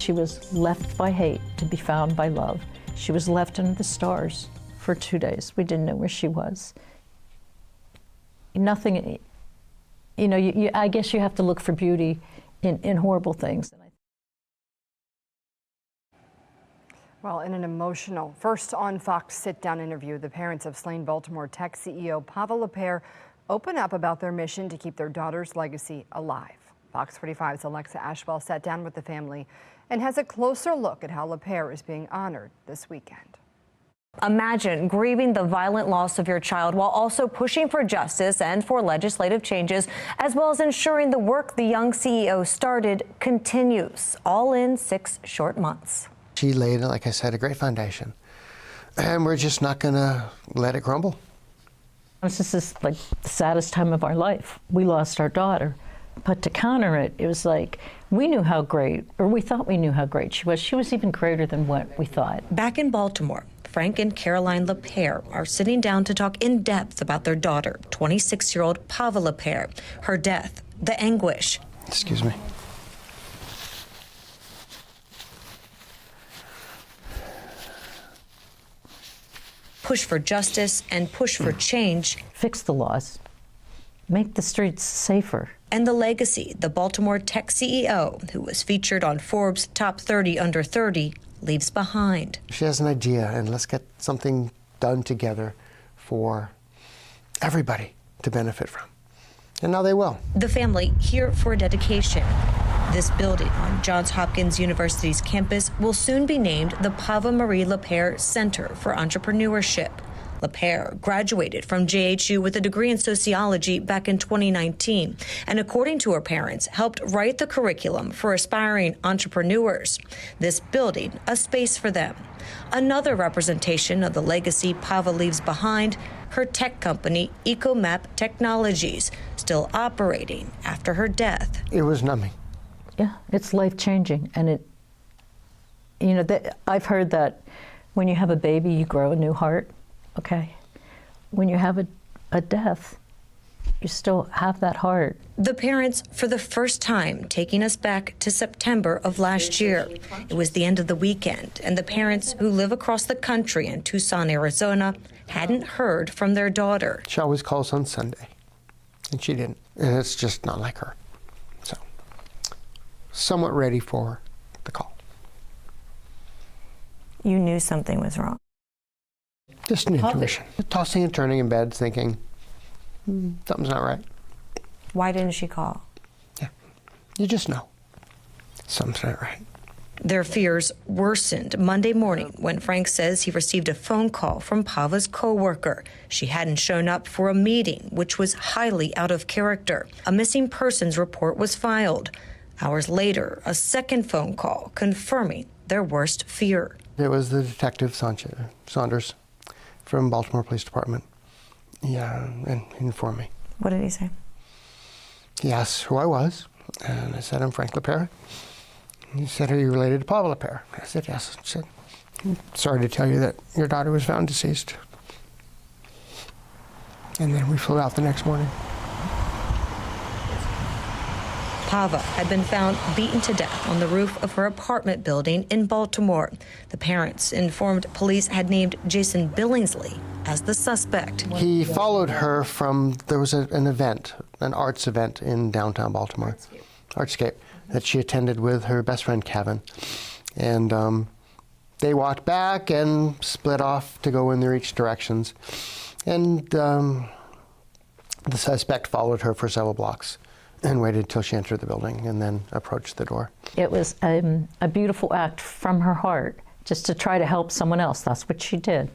She was left by hate to be found by love. She was left under the stars for 2 days. We didn't know where she was. Nothing, you know, I guess you have to look for beauty in horrible things. Well, in an emotional First on Fox sit-down interview, the parents of slain Baltimore tech CEO Pava LaPere open up about their mission to keep their daughter's legacy alive. Fox 45's Alexa Ashwell sat down with the family and has a closer look at how LaPere is being honored this weekend. Imagine grieving the violent loss of your child while also pushing for justice and for legislative changes, as well as ensuring the work the young CEO started continues, all in 6 short months. She laid, like I said, a great foundation, and we're just not going to let it crumble. This is like the saddest time of our life. We lost our daughter, but to counter it, it was like we knew how great, or we thought we knew how great she was. She was even greater than what we thought. Back in Baltimore, Frank and Caroline LaPere are sitting down to talk in depth about their daughter, 26-year-old Pava LaPere, her death, the anguish. Excuse me. Push for justice and push for change. Fix the laws. Make the streets safer. And the legacy the Baltimore tech CEO, who was featured on Forbes' Top 30 Under 30, leaves behind. She has an idea, and let's get something done together for everybody to benefit from. And now they will. The family here for a dedication. This building on Johns Hopkins University's campus will soon be named the Pava Marie LaPere Center for Entrepreneurship. LaPere graduated from JHU with a degree in sociology back in 2019, and according to her parents, helped write the curriculum for aspiring entrepreneurs. This building, a space for them. Another representation of the legacy Pava leaves behind, her tech company, EcoMap Technologies, still operating after her death. It was numbing. Yeah, it's life-changing, and it, you know, I've heard that when you have a baby, you grow a new heart, okay? When you have a death, you still have that heart. The parents, for the first time, taking us back to September of last year. It was the end of the weekend, and the parents who live across the country in Tucson, Arizona, hadn't heard from their daughter. She always calls on Sunday, and she didn't, and it's just not like her. Somewhat ready for the call. You knew something was wrong. Just an intuition. Tossing and turning in bed, thinking, something's not right. Why didn't she call? Yeah, you just know. Something's not right. Their fears worsened Monday morning when Frank says he received a phone call from Pava's co-worker. She hadn't shown up for a meeting, which was highly out of character. A missing persons report was filed. Hours later, a second phone call confirming their worst fear. It was the detective Saunders from Baltimore Police Department. Yeah, and he informed me. What did he say? He asked who I was, and I said, I'm Frank LaPere. He said, are you related to Pava LaPere? I said, yes. He said, sorry to tell you that your daughter was found deceased. And then we flew out the next morning. Pava had been found beaten to death on the roof of her apartment building in Baltimore. The parents informed police had named Jason Billingsley as the suspect. He followed her from, there was an event, an arts event in downtown Baltimore, Artscape, that she attended with her best friend, Kevin. And they walked back and split off to go in their each directions. And the suspect followed her for several blocks and waited till she entered the building and then approached the door. It was a beautiful act from her heart, just to try to help someone else. That's what she did.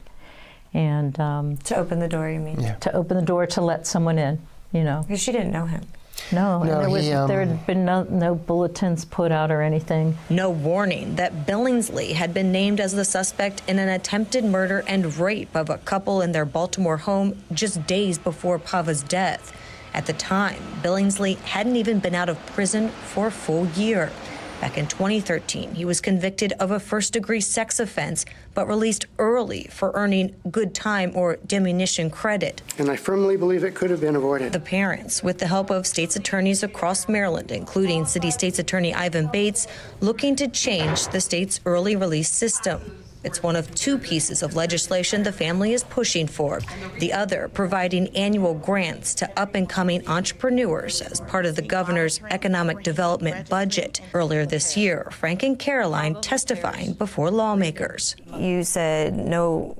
And to open the door, you mean? Yeah. To open the door to let someone in, you know. Because she didn't know him. No, and there had been no bulletins put out or anything. No warning that Billingsley had been named as the suspect in an attempted murder and rape of a couple in their Baltimore home just days before Pava's death. At the time, Billingsley hadn't even been out of prison for a full year. Back in 2013, he was convicted of a first-degree sex offense, but released early for earning good time or diminution credit. And I firmly believe it could have been avoided. The parents, with the help of state's attorneys across Maryland, including City State's Attorney Ivan Bates, looking to change the state's early release system. It's one of two pieces of legislation the family is pushing for. The other, providing annual grants to up-and-coming entrepreneurs as part of the governor's economic development budget. Earlier this year, Frank and Caroline testifying before lawmakers. You said no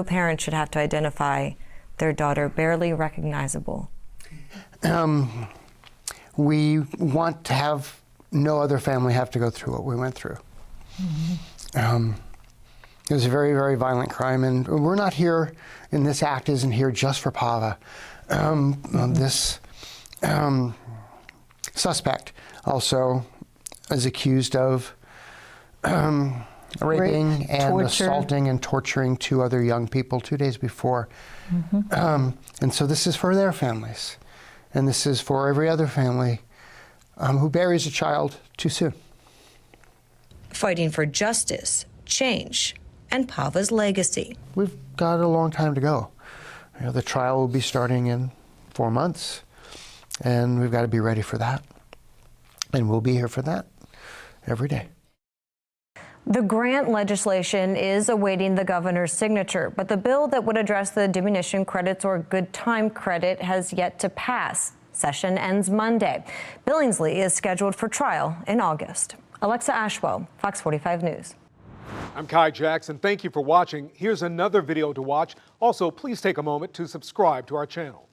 parent should have to identify their daughter barely recognizable. We want to have no other family have to go through what we went through. It was a very, very violent crime, and we're not here, and this act isn't here just for Pava. This suspect also is accused of raping and torture. assaulting and torturing two other young people 2 days before. And so this is for their families, and this is for every other family who buries a child too soon. Fighting for justice, change, and Pava's legacy. We've got a long time to go. You know, the trial will be starting in 4 months, and we've got to be ready for that. And we'll be here for that every day. The grant legislation is awaiting the governor's signature, but the bill that would address the diminution credits or good time credit has yet to pass. Session ends Monday. Billingsley is scheduled for trial in August. Alexa Ashwell, Fox 45 News. I'm Kai Jackson. Thank you for watching. Here's another video to watch. Also, please take a moment to subscribe to our channel.